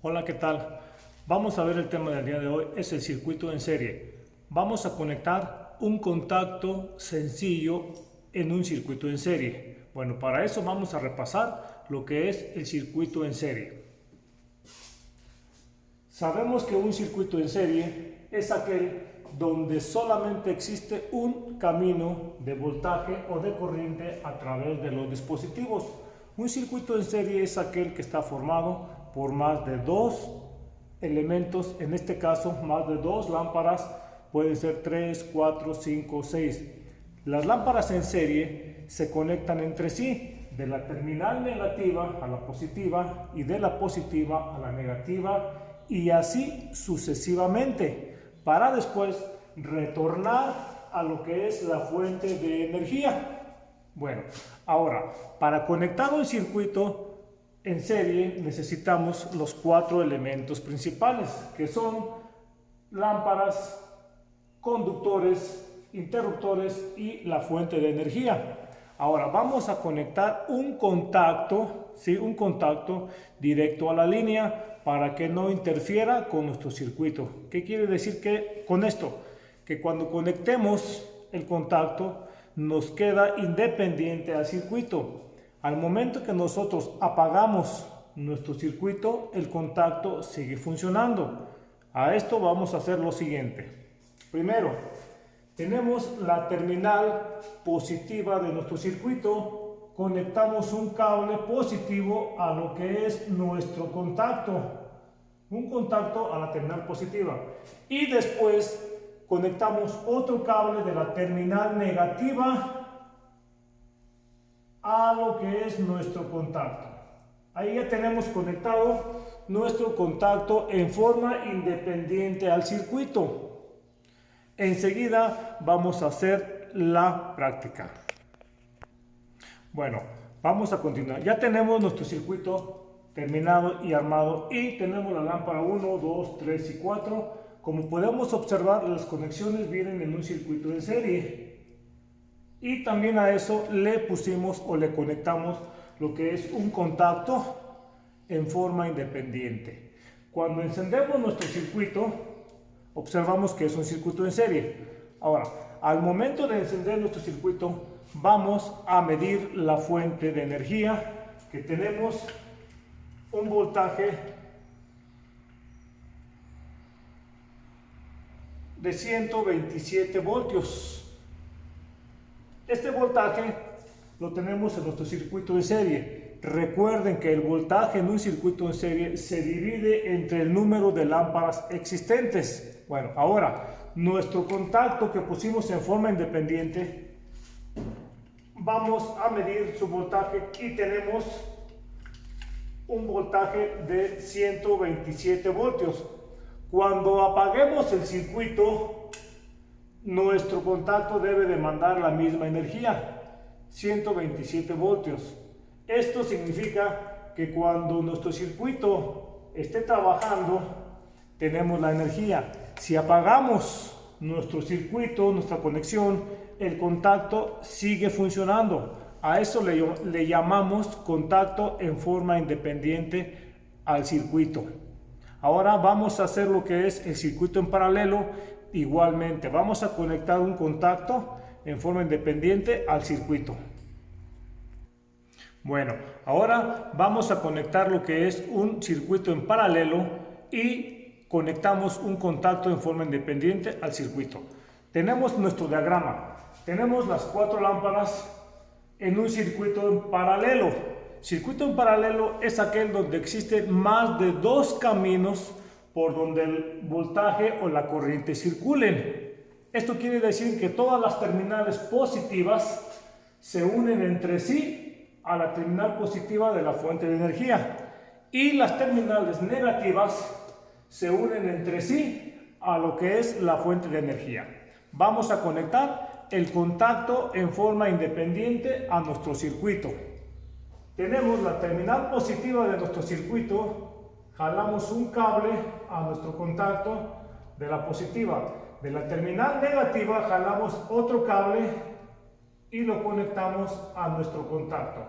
Hola, ¿qué tal? Vamos a ver el tema del día de hoy, es el circuito en serie. Vamos a conectar un contacto sencillo en un circuito en serie. Bueno, para eso vamos a repasar lo que es el circuito en serie. Sabemos que un circuito en serie es aquel donde solamente existe un camino de voltaje o de corriente a través de los dispositivos. Un circuito en serie es aquel que está formado por más de dos elementos, en este caso más de dos lámparas, pueden ser 3, 4, 5, 6. Las lámparas en serie se conectan entre sí, de la terminal negativa a la positiva y de la positiva a la negativa, y así sucesivamente, para después retornar a lo que es la fuente de energía. Bueno, ahora, para conectar un circuito en serie necesitamos los cuatro elementos principales, que son lámparas, conductores, interruptores y la fuente de energía. Ahora vamos a conectar un contacto, ¿sí? Un contacto directo a la línea para que no interfiera con nuestro circuito. ¿Qué quiere decir con esto? Que cuando conectemos el contacto nos queda independiente al circuito. Al momento que nosotros apagamos nuestro circuito, el contacto sigue funcionando. A esto vamos a hacer lo siguiente. Primero, tenemos la terminal positiva de nuestro circuito. Conectamos un cable positivo a lo que es nuestro contacto. Un contacto a la terminal positiva. Y después conectamos otro cable de la terminal negativa a lo que es nuestro contacto. Ahí ya tenemos conectado nuestro contacto en forma independiente al circuito. Enseguida vamos a hacer la práctica. Bueno, vamos a continuar. Ya tenemos nuestro circuito terminado y armado y tenemos la lámpara 1, 2, 3 y 4. Como podemos observar, las conexiones vienen en un circuito en serie. Y también a eso le pusimos o le conectamos lo que es un contacto en forma independiente. Cuando encendemos nuestro circuito, observamos que es un circuito en serie. Ahora, al momento de encender nuestro circuito, vamos a medir la fuente de energía, que tenemos un voltaje de 127 voltios. Este voltaje lo tenemos en nuestro circuito en serie. Recuerden que el voltaje en un circuito en serie se divide entre el número de lámparas existentes. Bueno, ahora, nuestro contacto que pusimos en forma independiente, vamos a medir su voltaje y tenemos un voltaje de 127 voltios. Cuando apaguemos el circuito, nuestro contacto debe demandar la misma energía, 127 voltios. Esto significa que cuando nuestro circuito esté trabajando, tenemos la energía. Si apagamos nuestro circuito, nuestra conexión, el contacto sigue funcionando. A eso le llamamos contacto en forma independiente al circuito. Ahora vamos a hacer lo que es el circuito en paralelo. Igualmente, vamos a conectar un contacto en forma independiente al circuito. Bueno, ahora vamos a conectar lo que es un circuito en paralelo y conectamos un contacto en forma independiente al circuito. Tenemos nuestro diagrama. Tenemos las cuatro lámparas en un circuito en paralelo. Circuito en paralelo es aquel donde existen más de dos caminos por donde el voltaje o la corriente circulen. Esto quiere decir que todas las terminales positivas se unen entre sí a la terminal positiva de la fuente de energía y las terminales negativas se unen entre sí a lo que es la fuente de energía. Vamos a conectar el contacto en forma independiente a nuestro circuito. Tenemos la terminal positiva de nuestro circuito, jalamos un cable a nuestro contacto de la positiva. De la terminal negativa jalamos otro cable y lo conectamos a nuestro contacto.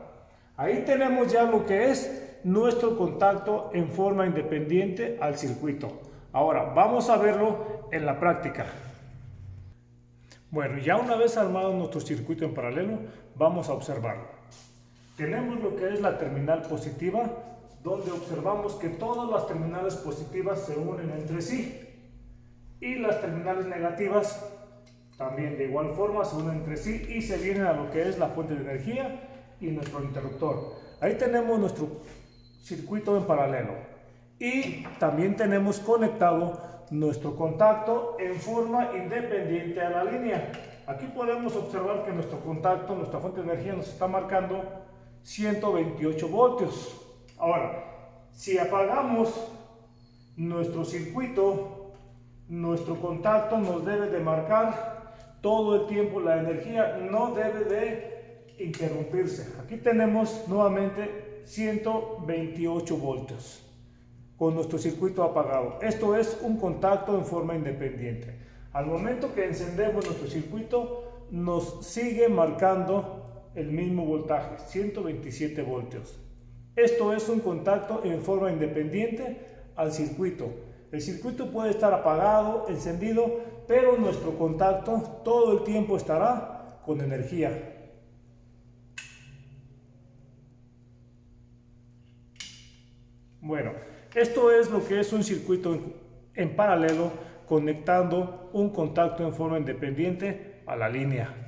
Ahí tenemos ya lo que es nuestro contacto en forma independiente al circuito. Ahora vamos a verlo en la práctica. Bueno, ya una vez armado nuestro circuito en paralelo, vamos a observarlo. Tenemos lo que es la terminal positiva, donde observamos que todas las terminales positivas se unen entre sí y las terminales negativas también de igual forma se unen entre sí y se vienen a lo que es la fuente de energía y nuestro interruptor. Ahí tenemos nuestro circuito en paralelo y también tenemos conectado nuestro contacto en forma independiente a la línea. Aquí podemos observar que nuestro contacto, nuestra fuente de energía nos está marcando 128 voltios. Ahora, si apagamos nuestro circuito, nuestro contacto nos debe de marcar todo el tiempo la energía, no debe de interrumpirse. Aquí tenemos nuevamente 128 voltios con nuestro circuito apagado. Esto es un contacto en forma independiente. Al momento que encendemos nuestro circuito, nos sigue marcando el mismo voltaje, 127 voltios. Esto es un contacto en forma independiente al circuito. El circuito puede estar apagado, encendido, pero nuestro contacto todo el tiempo estará con energía. Bueno, esto es lo que es un circuito en paralelo conectando un contacto en forma independiente a la línea.